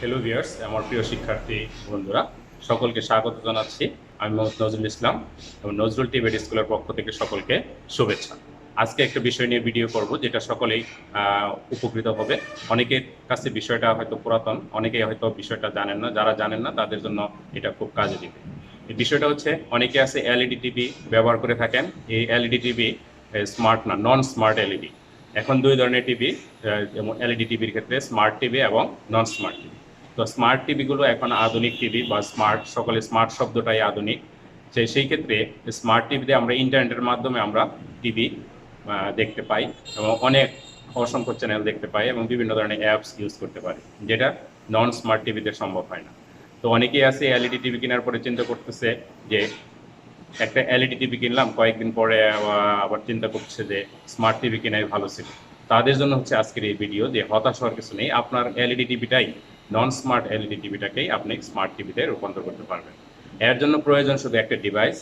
Hello viewers, আমার প্রিয় শিক্ষার্থী বন্ধুরা সকলকে স্বাগত জানাচ্ছি। আমি মোহাম্মদ নজরুল ইসলাম এবং নজরুল টিভেট স্কুলের পক্ষ থেকে সকলকে শুভেচ্ছা। আজকে একটা বিষয় নিয়ে ভিডিও করব যেটা সকলেই উপকৃত হবে। অনেকের কাছে বিষয়টা হয়তো পুরাতন, অনেকেই হয়তো বিষয়টা জানেন না। যারা জানেন না তাদের জন্য এটা খুব কাজে দিবে। এই বিষয়টা হচ্ছে, অনেকে আছে এলইডি টিভি ব্যবহার করে থাকেন। এই এলইডি টিভি স্মার্ট না, নন স্মার্ট এলইডি। এখন দুই ধরনের টিভি, যেমন এলইডি টিভির ক্ষেত্রে স্মার্ট টিভি এবং নন স্মার্ট টিভি। তো স্মার্ট টিভিগুলো এখন আধুনিক টিভি বা স্মার্ট, সকলে স্মার্ট শব্দটাই আধুনিক। সেই ক্ষেত্রে স্মার্ট টিভিতে আমরা ইন্টারনেটের মাধ্যমে আমরা টিভি দেখতে পাই এবং অনেক অসংখ্য চ্যানেল দেখতে পাই এবং বিভিন্ন ধরনের অ্যাপস ইউজ করতে পারি, যেটা নন স্মার্ট টিভিতে সম্ভব হয় না। তো অনেকেই আছে এলইডি টিভি কেনার পরে চিন্তা করতেছে যে একটা এলইডি টিভি কিনলাম, কয়েকদিন পরে আবার চিন্তা করছে যে স্মার্ট টিভি কেনাই ভালো ছিল। তাদের জন্য হচ্ছে আজকের এই ভিডিও, যে হতাশ হওয়ার কিছু নেই। আপনার এলইডি টিভিটাই, নন স্মার্ট এলইডি টিভিটাকেই আপনি স্মার্ট টিভিতে রূপান্তর করতে পারবেন। এর জন্য প্রয়োজন শুধু একটা ডিভাইস।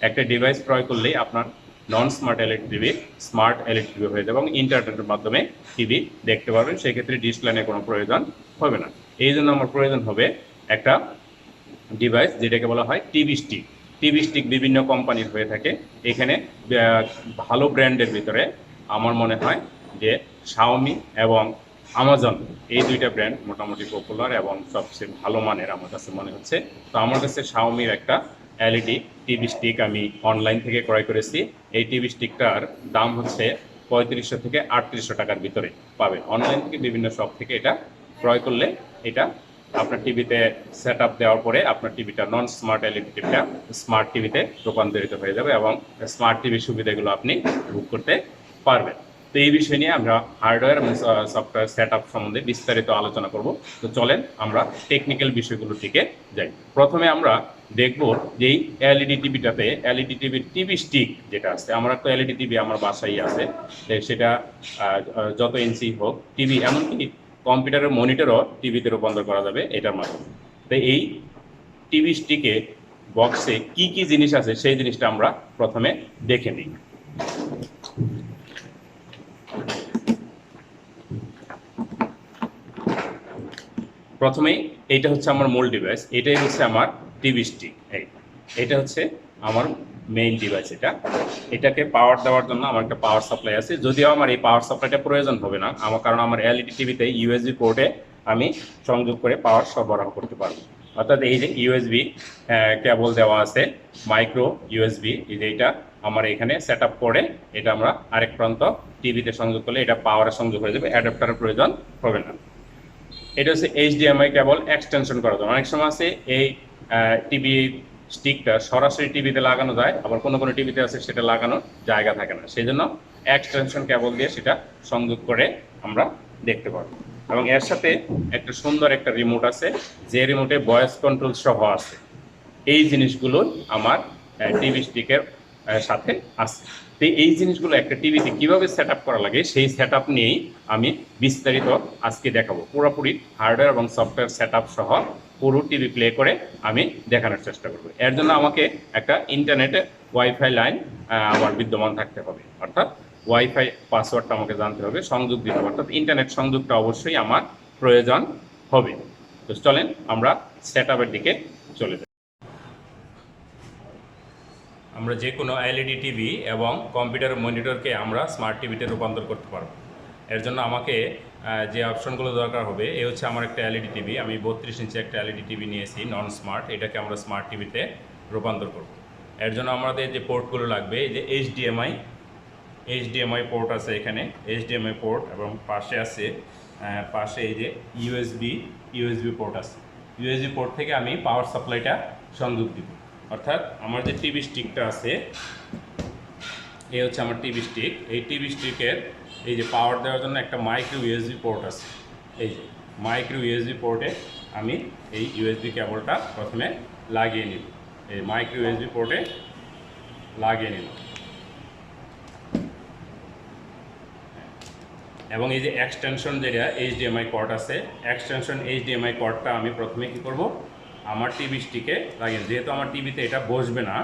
একটা ডিভাইস ক্রয় করলেই আপনার নন smart LED TV smart LED TV হয়ে যাবে এবং ইন্টারনেটের মাধ্যমে টিভি দেখতে পারবেন। সেক্ষেত্রে ডিশ লাইনের কোনো প্রয়োজন হবে না। এই জন্য আমার প্রয়োজন হবে একটা ডিভাইস, যেটাকে বলা হয় টিভি স্টিক। টিভি স্টিক বিভিন্ন কোম্পানির হয়ে থাকে। এখানে ভালো ব্র্যান্ডের ভিতরে আমার মনে হয় যে শাওমি এবং আমাজন, এই দুইটা ব্র্যান্ড মোটামুটি পপুলার এবং সবচেয়ে ভালো মানের আমার কাছে মনে হচ্ছে। তো আমার কাছে শাওমির একটা এলইডি টিভি স্টিক আমি অনলাইন থেকে ক্রয় করেছি। এই টিভি স্টিকটার দাম হচ্ছে 3500 থেকে 3800 টাকার ভিতরে পাবেন। অনলাইন থেকে বিভিন্ন শপ থেকে এটা ক্রয় করলে এটা আপনার টিভিতে সেট আপ দেওয়ার পরে আপনার টিভিটা, নন স্মার্ট এলইডি টিভিটা স্মার্ট টিভিতে রূপান্তরিত হয়ে যাবে এবং স্মার্ট টিভির সুবিধাগুলো আপনি বুক করতে পারবেন। তো এই বিষয় নিয়ে আমরা হার্ডওয়্যার এবং সফটওয়্যার সেট আপ সম্বন্ধে বিস্তারিত আলোচনা করব। তো চলেন আমরা টেকনিক্যাল বিষয়গুলোর দিকে যাই। প্রথমে আমরা দেখব যে এই এলইডি টিভিটাতে, এলইডি টিভির টিভি স্টিক যেটা আছে, আমার একটা এলইডি টিভি আমার বাসায় আছে, সেটা যত ইঞ্চি হোক টিভি, এমনকি কম্পিউটারের মনিটরও টিভিতে রূপান্তর করা যাবে এটার মাধ্যমে। তো এই টিভি স্টিকে বক্সে কি কি জিনিস আছে সেই জিনিসটা আমরা প্রথমে দেখে নিই। প্রথমেই এইটা হচ্ছে আমার মূল ডিভাইস, এটাই হচ্ছে আমার টিভি স্টিক। এটা হচ্ছে আমার মেইন ডিভাইস। এটাকে পাওয়ার দেওয়ার জন্য আমার একটা পাওয়ার সাপ্লাই আছে, যদিও আমার এই পাওয়ার সাপ্লাইটা প্রয়োজন হবে না আমার, কারণ আমার এলইডি টিভিতে ইউএসবি পোর্টে আমি সংযোগ করে পাওয়ার সরবরাহ করতে পারবো। অর্থাৎ এই যে ইউএসবি কেবল দেওয়া আছে, মাইক্রো ইউএসবি, এইটা আমার এখানে সেট আপ করে এটা আমরা আরেক প্রান্ত টিভিতে সংযোগ করলে এটা পাওয়ারের সংযোগ হয়ে যাবে, অ্যাডাপ্টারের প্রয়োজন হবে না। এটা হচ্ছে এইচডিএমআই কেবল এক্সটেনশন করার জন্য। অনেক সময় আছে এই টিভি স্টিকটা সরাসরি টিভিতে লাগানো যায়, আবার কোনো কোনো টিভিতে আছে সেটা লাগানোর জায়গা থাকে না, সেই জন্য এক্সটেনশন কেবল দিয়ে সেটা সংযোগ করে আমরা দেখতে পারবো। এবং এর সাথে একটা সুন্দর একটা রিমোট আছে, যে রিমোটে ভয়েস কন্ট্রোল সহ আছে। এই জিনিসগুলো আমার টিভি স্টিকের সাথে আছে। তো এই জিনিসগুলো একটা টিভিতে কীভাবে সেট আপ করা লাগে সেই সেট আপ নিয়েই আমি বিস্তারিত আজকে দেখাবো। পুরোপুরি হার্ডওয়্যার এবং সফটওয়্যার সেট আপ সহ পুরো টিভি প্লে করে আমি দেখানোর চেষ্টা করব। এর জন্য আমাকে একটা ইন্টারনেটে ওয়াইফাই লাইন আমার বিদ্যমান থাকতে হবে, অর্থাৎ ওয়াইফাই পাসওয়ার্ডটা আমাকে জানতে হবে, সংযোগ দিতে হবে, অর্থাৎ ইন্টারনেট সংযোগটা অবশ্যই আমার প্রয়োজন হবে। তো চলেন আমরা সেট আপের দিকে চলে যাই। আমরা যে কোনো এলইডি টিভি এবং কম্পিউটার মনিটরকে আমরা স্মার্ট টিভিতে রূপান্তর করতে পারবো। এর জন্য আমাকে যে অপশনগুলো দরকার হবে, এই হচ্ছে আমার একটা এলইডি টিভি, আমি 32 ইঞ্চি একটা এলইডি টিভি নিয়েছি নন স্মার্ট, এটাকে আমরা স্মার্ট টিভিতে রূপান্তর করব। এর জন্য আমাদের যে পোর্টগুলো লাগবে, এই যে এইচডিএমআই পোর্ট আছে এখানে, এইচডিএমআই পোর্ট, এবং পাশে আছে পাশে এই যে ইউএসবি পোর্ট আছে। ইউএসবি পোর্ট থেকে আমি পাওয়ার সাপ্লাইটা সংযোগ দিব। অর্থাৎ আমার যে টিভি স্টিকটা আছে, এই হচ্ছে আমার টিভি স্টিক। এই টিভি স্টিকের এই যে পাওয়ার দেওয়ার জন্য একটা মাইক্রো ইউএসবি পোর্ট আছে। এই যে মাইক্রো ইউএসবি পোর্টে আমি এই ইউএসবি কেবলটা প্রথমে লাগিয়ে নিব। এই মাইক্রো ইউএসবি পোর্টে লাগিয়ে নিব, এবং এই যে এক্সটেনশন যেটা এইচডিএমআই কর্ড আছে, এক্সটেনশন এইচডিএমআই কর্ডটা আমি প্রথমে কী করব, আমার টিভি স্টিকে লাগিয়ে, যেহেতু আমার টিভিতে এটা বসবে না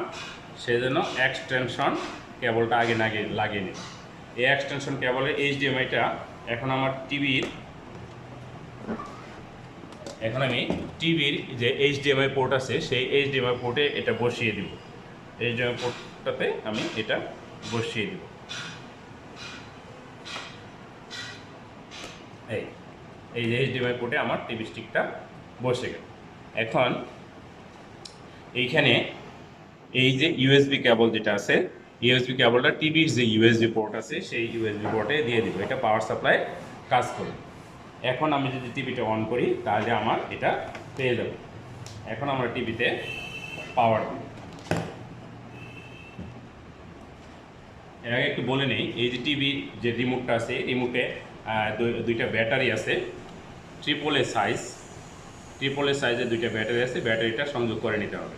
সেজন্য এক্সটেনশন কেবলটা আগে লাগিয়ে নিই। এই এক্সটেনশন কেবলের এইচডিএমআইটা এখন আমার টিভির এখন আমি টিভির যে এইচডিএমআই পোর্ট আছে সেই এইচডিএমআই পোর্টে এটা বসিয়ে দিব। এইচডিএমআই পোর্টটাতে আমি এটা বসিয়ে দিব। এই যে এইচডিএমআই পোর্টে আমার টিভি স্টিকটা বসে গেল। এখন এইখানে এই যে ইউএসবি কেবল যেটা আছে, ইউএসবি কেবলটা টিভির যে ইউএসবি পোর্ট আছে সেই ইউএসবি পোর্টে দিয়ে দিব। এটা পাওয়ার সাপ্লাই কাজ করবে। এখন আমি যদি টিভিটা অন করি তাহলে আমার এটা পেয়ে যাবে। এখন আমরা টিভিতে পাওয়ার দিই। এর আগে একটু বলে নেই, এই যে টিভির যে রিমোটটা আছে, রিমোটে দুইটা ব্যাটারি আছে, ট্রিপল এ সাইজের দুইটা ব্যাটারি আছে। ব্যাটারিটা সংযোগ করে নিতে হবে।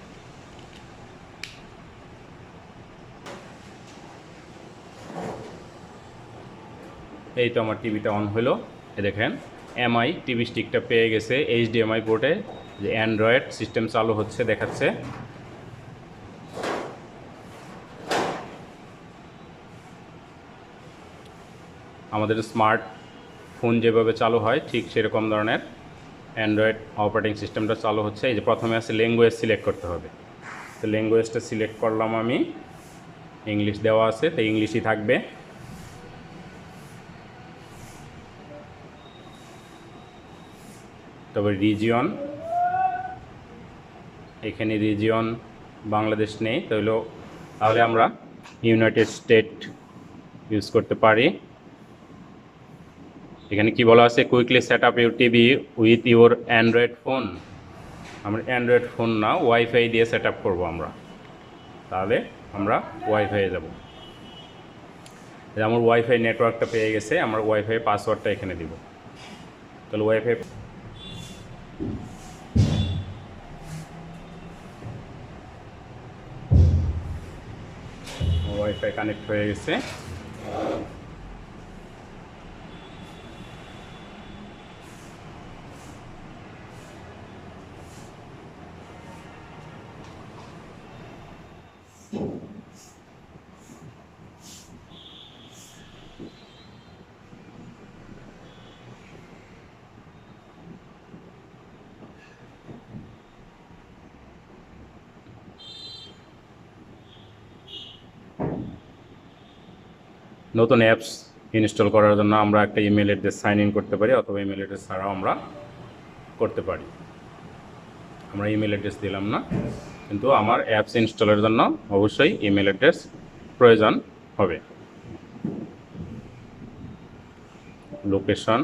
এই তো আমার টিভিটা অন হলো। দেখেন এমআই টিভি স্টিকটা পেয়ে গেছে এইচডিএমআই পোর্টে, যে অ্যান্ড্রয়েড সিস্টেম চালু হচ্ছে দেখাচ্ছে। আমাদের স্মার্ট ফোন যেভাবে চালু হয় ঠিক সেরকম ধরনের অ্যান্ড্রয়েড অপারেটিং সিস্টেমটা চালু হচ্ছে। এই যে প্রথমে আছে ল্যাঙ্গুয়েজ সিলেক্ট করতে হবে। তো ল্যাঙ্গুয়েজটা সিলেক্ট করলাম আমি, ইংলিশ দেওয়া আছে তো ইংলিশই থাকবে। তবে রিজিয়ন, এখানে রিজিয়ন বাংলাদেশ নেই, তাহলে আমরা ইউনাইটেড স্টেট ইউজ করতে পারি। এখানে কি বলা আছে, quickly set up your TV with your Android phone. আমরা অ্যান্ড্রয়েড ফোন না, ওয়াইফাই দিয়ে সেট আপ করবো আমরা। তাহলে আমরা ওয়াইফাইয়ে যাব। আমার ওয়াইফাই নেটওয়ার্কটা পেয়ে গেছে, আমার ওয়াইফাই পাসওয়ার্ডটা এখানে দিব। তাহলে ওয়াইফাই কানেক্ট হয়ে গেছে। নতুন অ্যাপস ইনস্টল করার জন্য আমরা একটা ইমেল অ্যাড্রেস সাইন ইন করতে পারি, অথবা ইমেল অ্যাড্রেস ছাড়াও আমরা করতে পারি। আমরা ইমেল অ্যাড্রেস দিলাম না, কিন্তু আমার অ্যাপস ইনস্টলের জন্য অবশ্যই ইমেল অ্যাড্রেস প্রয়োজন হবে। লোকেশন,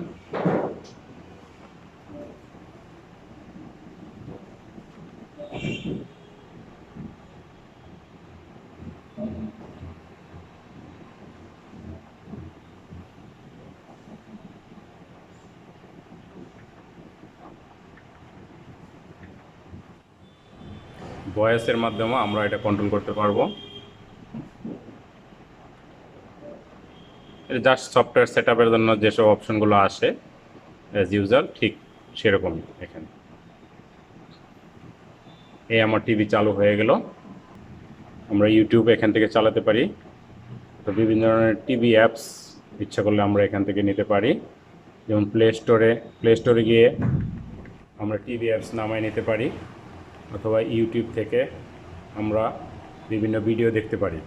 ভয়েসের মাধ্যমে আমরা এটা কন্ট্রোল করতে পারবো। জাস্ট সফটওয়্যার সেট আপের জন্য যেসব অপশনগুলো আসে অ্যাজ ইউজার ঠিক সেরকমই। এখানে এই আমার টিভি চালু হয়ে গেল। আমরা ইউটিউব এখান থেকে চালাতে পারি। তো বিভিন্ন ধরনের টিভি অ্যাপস ইচ্ছা করলে আমরা এখান থেকে নিতে পারি। যেমন প্লে স্টোরে গিয়ে আমরা টিভি অ্যাপস নামায় নিতে পারি, অথবা ইউটিউব থেকে আমরা বিভিন্ন ভিডিও দেখতে পারি।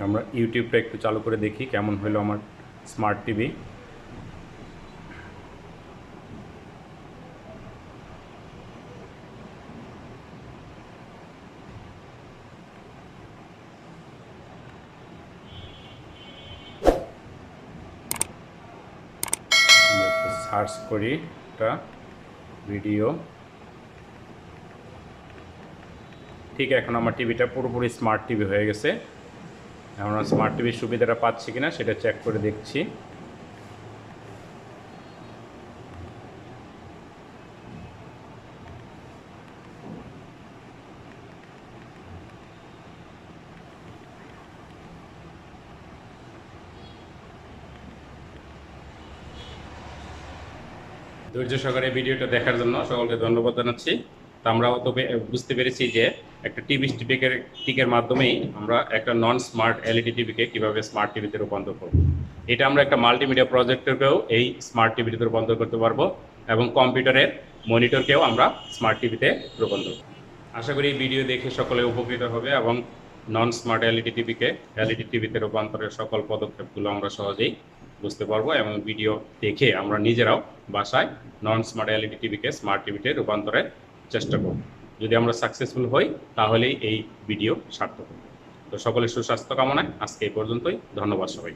আমরা ইউটিউবটা একটু চালু করে দেখি কেমন হলো আমার স্মার্ট টিভি। সার্চ করি একটা ভিডিও। ঠিক এখন আমার টিভিটা পুরোপুরি স্মার্ট টিভি হয়ে গেছে। এখন স্মার্ট টিভির সুবিধাটা পাচ্ছি কিনা সেটা চেক করে দেখছি। ধৈর্য সহকারে ভিডিওটা দেখার জন্য সকলকে ধন্যবাদ জানাচ্ছি। তো আমরাও তো বুঝতে পেরেছি যে একটা টিভি স্টিকের মাধ্যমেই আমরা একটা নন স্মার্ট এলইডি টিভিকে কীভাবে স্মার্ট টিভিতে রূপান্তর করব। এটা আমরা একটা মাল্টিমিডিয়া প্রজেক্টরকেও এই স্মার্ট টিভিতে রূপান্তর করতে পারবো। এবং কম্পিউটারের মনিটরকেও আমরা স্মার্ট টিভিতে রূপান্তর করব। আশা করি এই ভিডিও দেখে সকলে উপকৃত হবে এবং নন স্মার্ট এলইডি টিভিকে এলইডি টিভিতে রূপান্তরের সকল পদক্ষেপগুলো আমরা সহজেই বুঝতে পারবো এবং ভিডিও দেখে আমরা নিজেরাও বাসায় নন স্মার্ট এলইডি টিভিকে স্মার্ট টিভিতে রূপান্তরের চেষ্টা করব। যদি আমরা সাকসেসফুল হই তাহলেই এই ভিডিও সার্থক হবে। তো সকলের সুস্বাস্থ্য কামনায় আজকে এই পর্যন্তই। ধন্যবাদ সবাই।